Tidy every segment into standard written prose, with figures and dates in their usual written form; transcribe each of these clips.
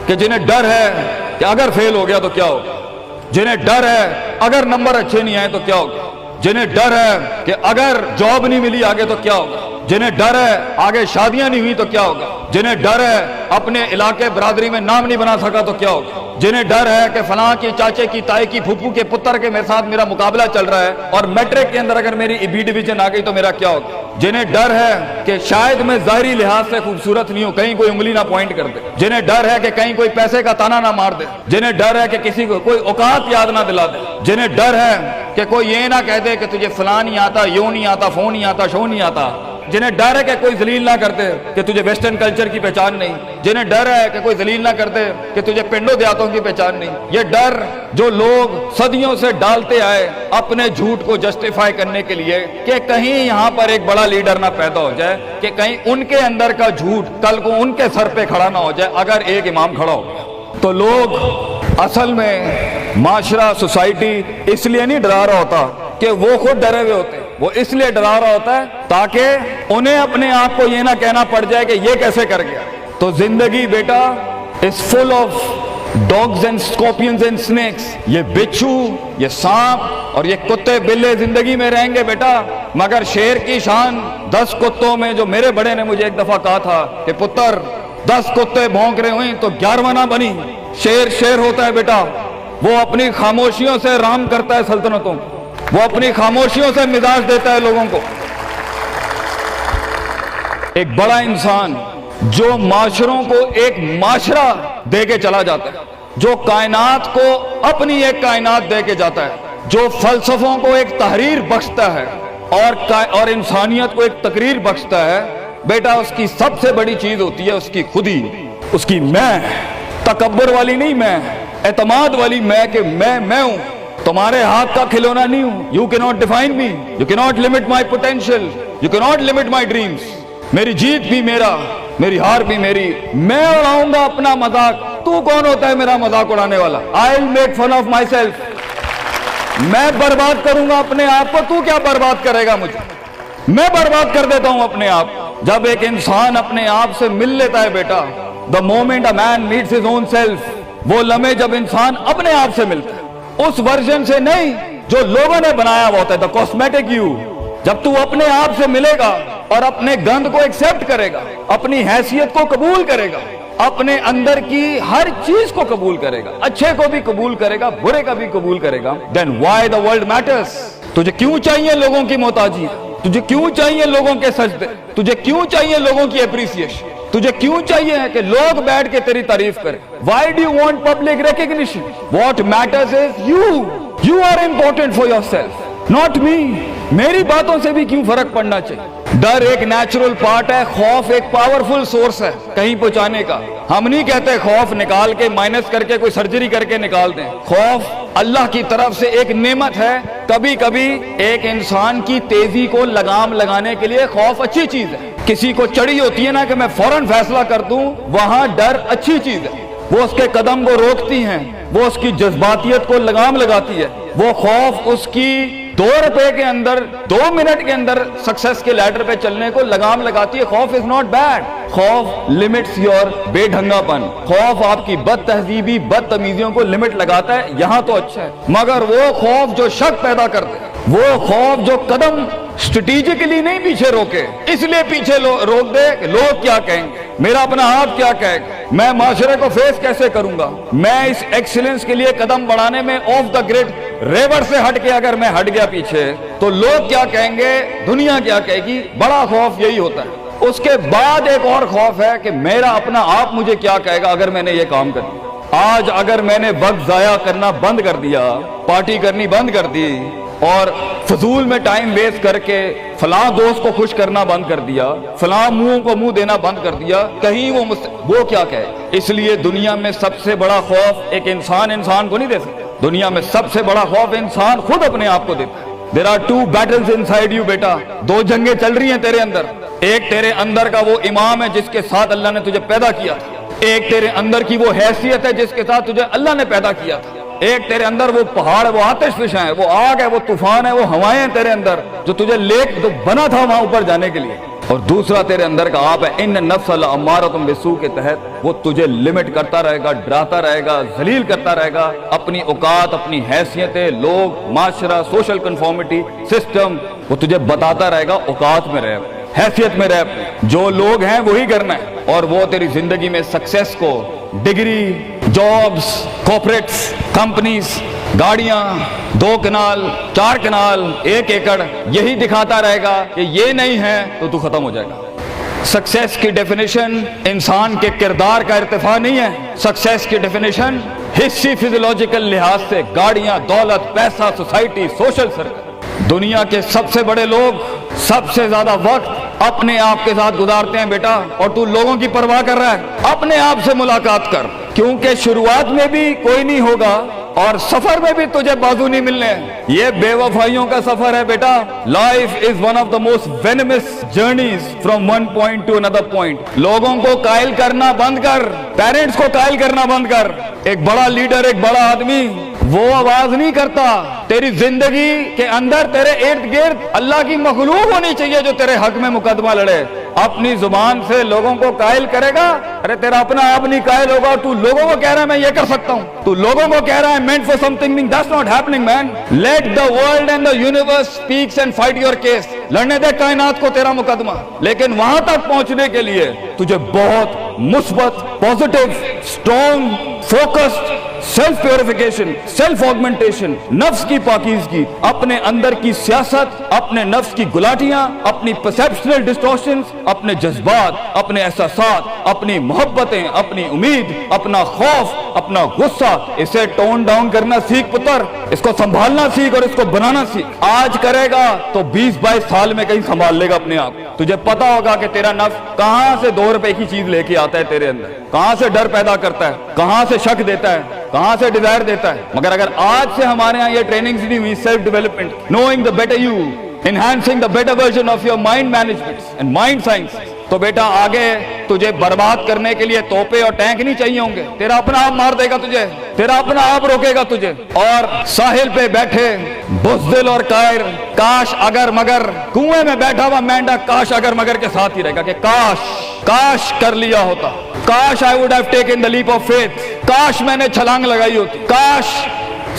کہ جنہیں ڈر ہے کہ اگر فیل ہو گیا تو کیا ہوگا, جنہیں ڈر ہے اگر نمبر اچھے نہیں آئے تو کیا ہوگا, جنہیں ڈر ہے کہ اگر جاب نہیں ملی آگے تو کیا ہوگا, جنہیں ڈر ہے آگے شادیاں نہیں ہوئی تو کیا ہوگا, جنہیں ڈر ہے اپنے علاقے برادری میں نام نہیں بنا سکا تو کیا ہوگا, جنہیں ڈر ہے کہ فلاں کی چاچے کی تائی کی پھپھو کے پتر کے میرے ساتھ میرا مقابلہ چل رہا ہے اور میٹرک کے اندر اگر میری بی ڈویژن آ گئی تو میرا کیا ہوگا, جنہیں ڈر ہے کہ شاید میں ظاہری لحاظ سے خوبصورت نہیں ہوں, کہیں کوئی انگلی نہ پوائنٹ کر دے, جنہیں ڈر ہے کہ کہیں کوئی پیسے کا تانا نہ مار دے, جنہیں ڈر ہے کہ کسی کو کوئی اوقات یاد نہ دلا دے, جنہیں ڈر ہے کہ کوئی یہ نہ کہہ دے کہ تجھے فلاں نہیں آتا, یوں نہیں آتا, فون نہیں آتا, شو نہیں آتا, جنہیں ڈر ہے کہ کوئی ذلیل نہ کر دے کہ تجھے ویسٹرن کلچر کی پہچان نہیں, جنہیں ڈر ہے کہ کوئی ذلیل نہ کر دے کہ تجھے پنڈوں دیہاتوں کی پہچان نہیں. یہ ڈر جو لوگ صدیوں سے ڈالتے آئے اپنے جھوٹ کو جسٹیفائی کرنے کے لیے کہ کہیں یہاں پر ایک بڑا لیڈر نہ پیدا ہو جائے, کہ کہیں ان کے اندر کا جھوٹ کل کو ان کے سر پہ کھڑا نہ ہو جائے اگر ایک امام کھڑا ہو گیا. تو لوگ اصل میں معاشرہ سوسائٹی اس لیے نہیں ڈرا رہا ہوتا کہ وہ خود ڈرے ہوئے ہوتے, وہ اس لیے ڈرا رہا ہوتا ہے تاکہ انہیں اپنے آپ کو یہ نہ کہنا پڑ جائے کہ یہ کیسے کر گیا. تو زندگی بیٹا is full of dogs and scorpions and snakes. یہ بچھو, یہ سانپ اور یہ کتے بلے زندگی میں رہیں گے بیٹا, مگر شیر کی شان 10 کتوں میں, جو میرے بڑے نے مجھے ایک دفعہ کہا تھا کہ پتر 10 کتے بھونک رہے ہوئیں تو 11واں نہ بنی. شیر ہوتا ہے بیٹا, وہ اپنی خاموشیوں سے رام کرتا ہے سلطنتوں, وہ اپنی خاموشیوں سے مزاج دیتا ہے لوگوں کو. ایک بڑا انسان جو معاشروں کو ایک معاشرہ دے کے چلا جاتا ہے, جو کائنات کو اپنی ایک کائنات دے کے جاتا ہے, جو فلسفوں کو ایک تحریر بخشتا ہے اور انسانیت کو ایک تقریر بخشتا ہے, بیٹا اس کی سب سے بڑی چیز ہوتی ہے اس کی خودی, اس کی میں, تکبر والی نہیں میں, اعتماد والی میں کہ میں ہوں, تمہارے ہاتھ کا کھلونا نہیں ہوں. You cannot define me, you cannot limit my potential, you cannot limit my dreams. میری جیت بھی میرا, میری ہار بھی میری, میں اڑاؤں گا اپنا مذاق, تو کون ہوتا ہے میرا مذاق اڑانے والا. I'll make fun of myself. میں برباد کروں گا اپنے آپ کو, تو کیا برباد کرے گا مجھے, میں برباد کر دیتا ہوں اپنے آپ. جب ایک انسان اپنے آپ سے مل لیتا ہے بیٹا, the moment a man meets his own self, وہ لمحے جب انسان اپنے آپ سے ملتا ہے, اس ورژن سے نہیں جو لوگوں نے بنایا ہوا ہوتا ہے, the cosmetic you. جب تو اپنے آپ سے ملے گا اور اپنے گند کو ایکسپٹ کرے گا, اپنی حیثیت کو قبول کرے گا, اپنے اندر کی ہر چیز کو قبول کرے گا, اچھے کو بھی قبول کرے گا, برے کا بھی قبول کرے گا, then why the world matters. تجھے کیوں چاہیے لوگوں کی محتاجی, تجھے کیوں چاہیے لوگوں کے سجدے, تجھے کیوں چاہیے لوگوں کی اپریسیشن, تجھے کیوں چاہیے کہ لوگ بیٹھ کے تیری تعریف کریں. Why do you want public recognition? What matters is you are important for yourself, not me. میری باتوں سے بھی کیوں فرق پڑنا چاہیے. ڈر ایک نیچرل پارٹ ہے, خوف ایک پاورفل سورس ہے کہیں پہنچانے کا. ہم نہیں کہتے خوف نکال کے مائنس کر کے کوئی سرجری کر کے نکال دیں. خوف اللہ کی طرف سے ایک نعمت ہے. کبھی کبھی ایک انسان کی تیزی کو لگام لگانے کے لیے خوف اچھی چیز ہے. کسی کو چڑھی ہوتی ہے نا کہ میں فوراً فیصلہ کر دوں, وہاں ڈر اچھی چیز ہے. وہ اس کے قدم کو روکتی ہیں, وہ اس کی جذباتیت کو لگام لگاتی ہے. وہ خوف اس کی 2 روپے کے اندر 2 منٹ کے اندر سکسس کے لیڈر پہ چلنے کو لگام لگاتی ہے. خوف از ناٹ بیڈ. خوف لمٹس یور بے ڈھنگا پن. خوف آپ کی بد تہذیبی بد تمیزیوں کو لمٹ لگاتا ہے, یہاں تو اچھا ہے. مگر وہ خوف جو شک پیدا کرتے, وہ خوف جو قدم اسٹریٹجکلی نہیں پیچھے روکے, اس لیے پیچھے روک دے کہ لوگ کیا کہیں گے, میرا اپنا آپ کیا کہے گا, میں معاشرے کو فیس کیسے کروں گا. میں اس ایکسیلنس کے لیے قدم بڑھانے میں آف دا گریڈ ریور سے ہٹ کے اگر میں ہٹ گیا پیچھے تو لوگ کیا کہیں گے, دنیا کیا کہے گی. بڑا خوف یہی ہوتا ہے. اس کے بعد ایک اور خوف ہے کہ میرا اپنا آپ مجھے کیا کہے گا اگر میں نے یہ کام کر دیا. آج اگر میں نے وقت ضائع کرنا بند کر دیا, پارٹی کرنی بند کر دی, اور فضول میں ٹائم ویسٹ کر کے فلاں دوست کو خوش کرنا بند کر دیا, فلاں منہ کو منہ دینا بند کر دیا, کہیں وہ کیا کہے. اس لیے دنیا میں سب سے بڑا خوف ایک انسان کو نہیں دے سکتا. دنیا میں سب سے بڑا خوف انسان خود اپنے آپ کو دیتا ہے. There are 2 battles inside you بیٹا, 2 جنگیں چل رہی ہیں تیرے اندر. ایک تیرے اندر کا وہ امام ہے جس کے ساتھ اللہ نے تجھے پیدا کیا تھا, ایک تیرے اندر کی وہ حیثیت ہے جس کے ساتھ تجھے اللہ نے پیدا کیا تھا, ایک تیرے اندر وہ پہاڑ, وہ آتش فشاں ہے, وہ آگ ہے, وہ طوفان ہے, وہ ہوائیں ہیں تیرے اندر جو تجھے تو بنا تھا وہاں اوپر جانے کے لیے. اور دوسرا تیرے اندر کا آپ ہے ان نفس لامارۃ بالسوء کے تحت وہ تجھے لمٹ کرتا رہے گا، ڈراتا رہے گا، ذلیل کرتا رہے گا، اپنی اوقات، اپنی حیثیتیں، لوگ، معاشرہ، سوشل کنفارمیٹی، سسٹم، وہ تجھے بتاتا رہے گا اوقات میں رہ، حیثیت میں رہ، جو لوگ ہیں وہی کرنا ہے، اور وہ تیری زندگی میں سکسیس کو، ڈگری، جابز، کارپوریٹس، کمپنیز، گاڑیاں، 2 کنال، 4 کنال، 1 ایکڑ، یہی دکھاتا رہے گا کہ یہ نہیں ہے تو ختم ہو جائے گا۔ سکسیس کی ڈیفینیشن انسان کے کردار کا ارتفاع نہیں ہے، سکسیس کی ڈیفینیشن حصی فزیولوجیکل لحاظ سے گاڑیاں، دولت، پیسہ، سوسائٹی، سوشل سرکل۔ دنیا کے سب سے بڑے لوگ سب سے زیادہ وقت اپنے آپ کے ساتھ گزارتے ہیں بیٹا، اور تو لوگوں کی پرواہ کر رہا ہے؟ اپنے آپ سے ملاقات کر، کیونکہ شروعات میں بھی کوئی نہیں ہوگا اور سفر میں بھی تجھے بازو نہیں ملنے ہیں۔ یہ بے وفائیوں کا سفر ہے بیٹا۔ Life is one of the most venomous journeys from one point to another point. لوگوں کو قائل کرنا بند کر، پیرنٹس کو قائل کرنا بند کر۔ ایک بڑا لیڈر، ایک بڑا آدمی وہ آواز نہیں کرتا، تیری زندگی کے اندر تیرے ارد گرد اللہ کی مخلوق ہونی چاہیے جو تیرے حق میں مقدمہ لڑے۔ اپنی زبان سے لوگوں کو قائل کرے گا، ارے تیرا اپنا آپ نہیں قائل ہوگا، تو لوگوں کو کہہ رہا ہے میں یہ کر سکتا ہوں، تو لوگوں کو کہہ رہا ہے meant for something that's not happening man. Let the world and the universe speaks and fight your case. لڑنے دے کائنات کو تیرا مقدمہ، لیکن وہاں تک پہنچنے کے لیے تجھے بہت مثبت، positive, strong, focused, self purification, self augmentation, نفس کی پاکیزگی، اپنے اندر کی سیاست، اپنے نفس کی گلاٹیاں، اپنی پرسیپشنل ڈسٹورشنز، اپنے جذبات، اپنے احساسات، اپنی محبتیں، اپنی امید، اپنا خوف، اپنا غصہ، اسے ٹون ڈاؤن کرنا سیکھ پتر، اس کو سنبھالنا سیکھ اور اس کو بنانا سیکھ۔ آج کرے گا تو 20-22 سال میں کہیں سنبھال لے گا اپنے آپ۔ تجھے پتا ہوگا کہ تیرا نفس کہاں سے 2 روپے کی چیز لے کے آتا ہے تیرے اندر، کہاں سے ڈر پیدا کرتا ہے، کہاں سے شک دیتا ہے، کہاں سے ڈیزائر دیتا ہے۔ مگر اگر آج سے ہمارے ہاں یہ ٹریننگ نہیں ہوئی، self development, knowing the better you, enhancing the better version of your mind management and mind science, تو بیٹا آگے تجھے برباد کرنے کے لیے توپے اور ٹینک نہیں چاہیے ہوں گے، تیرا اپنا آپ مار دے گا تجھے، تیرا اپنا آپ روکے گا تجھے۔ اور ساحل پہ بیٹھے بزدل اور قائر، کاش اگر مگر، کنویں میں بیٹھا ہوا مینڈا کاش اگر مگر کے ساتھ ہی رہے گا کہ کاش کر لیا ہوتا، کاش I would have taken the leap of faith، کاش میں نے چھلانگ لگائی ہوتی، کاش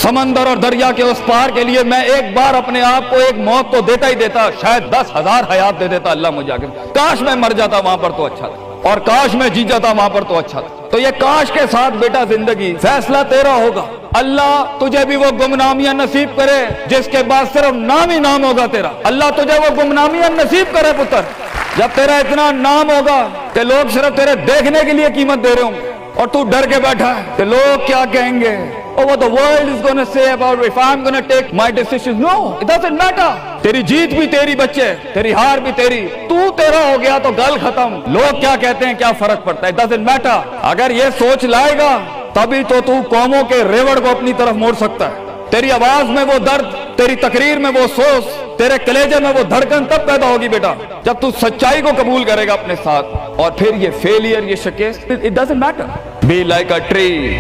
سمندر اور دریا کے اس پار کے لیے میں ایک بار اپنے آپ کو ایک موت تو دیتا ہی دیتا، شاید 10,000 حیات دے دیتا اللہ مجھے آگے، کاش میں مر جاتا وہاں پر تو اچھا تھا، اور کاش میں جی جاتا وہاں پر تو اچھا تھا۔ تو یہ کاش کے ساتھ بیٹا زندگی، فیصلہ تیرا ہوگا۔ اللہ تجھے بھی وہ گمنامیاں نصیب کرے جس کے بعد صرف نام ہی نام ہوگا تیرا، اللہ تجھے وہ گمنامیاں نصیب کرے پتر، جب تیرا اتنا نام ہوگا کہ لوگ صرف تیرے دیکھنے کے لیے قیمت دے رہے ہوں گے، اور تو ڈر کے بیٹھا ہے کہ لوگ کیا کہیں گے، or what the world is going to say about if I'm going to take my decisions. No, it doesn't matter. تیری جیت بھی تیری بچے، تیری ہار بھی تیری، تو تیرا ہو گیا تو گل ختم، لوگ کیا کہتے ہیں کیا فرق پڑتا ہے، it doesn't matter۔ اگر یہ سوچ لائے گا تبھی تو قوموں کے ریوڑ کو اپنی طرف موڑ سکتا ہے۔ تیری آواز میں وہ درد، تیری تقریر میں وہ سوز، تیرے کلیجے میں وہ دھڑکن تب پیدا ہوگی بیٹا جب تو سچائی کو قبول کرے گا اپنے ساتھ، اور پھر یہ فیلئر، یہ شکست، it doesn't matter۔ Be like a tree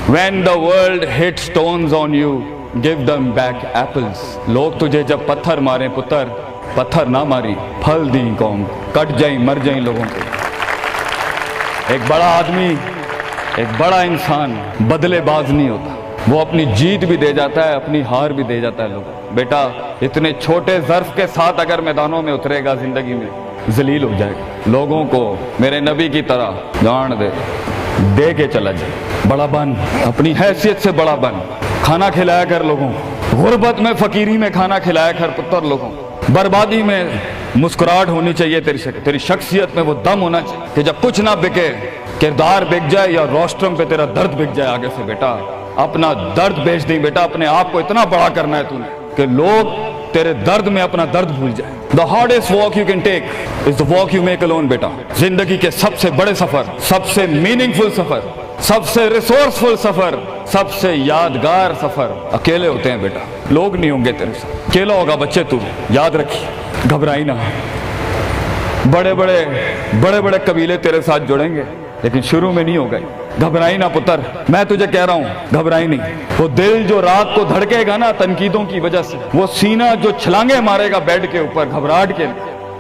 when the world hits stones on you, give them back apples۔ لوگ تجھے جب پتھر ماریں پتر، پتھر نہ ماری، پھل دیں قوم، کٹ جائیں مر جائیں لوگوں کو۔ ایک بڑا آدمی، ایک بڑا انسان بدلے باز نہیں ہوتا، وہ اپنی جیت بھی دے جاتا ہے، اپنی ہار بھی دے جاتا ہے۔ لوگ بیٹا اتنے چھوٹے ظرف کے ساتھ اگر میدانوں میں اترے گا زندگی میں ذلیل ہو جائے گا، لوگوں کو میرے نبی کی طرح جان دے کے چلا جائے، بڑا بن، اپنی حیثیت سے بڑا بن، کھانا کھلایا کر لوگوں، غربت میں فقیری میں کھانا کھلایا کر پتر لوگوں، بربادی میں مسکراہٹ ہونی چاہیے تیری شخصیت میں وہ دم ہونا چاہیے کہ جب کچھ نہ بکے، کردار بک جائے یا روسٹرم پہ تیرا درد بک جائے آگے سے، بیٹا اپنا درد بیچ دیں بیٹا، اپنے آپ کو اتنا بڑا کرنا ہے تو نے کہ لوگ تیرے درد میں اپنا درد بھول جائے۔ The hardest walk you can take is the walk you make alone بیٹا۔ زندگی کے سب سے بڑے سفر، سب سے میننگ فل سفر، سب سے ریسورسفل سفر، سب سے یادگار سفر اکیلے ہوتے ہیں بیٹا، لوگ نہیں ہوں گے تیرے ساتھ، اکیلا ہوگا بچے تو، یاد رکھیے، گھبرائی نہ۔ بڑے بڑے قبیلے تیرے ساتھ جڑیں گے لیکن شروع میں نہیں ہو گئے، گھبرائی نہ پتر، میں تجھے کہہ رہا ہوں گھبرائی نہیں۔ وہ دل جو رات کو دھڑکے گا نا تنقیدوں کی وجہ سے، وہ سینہ جو چھلانگے مارے گا بیڈ کے اوپر گھبراہٹ کے،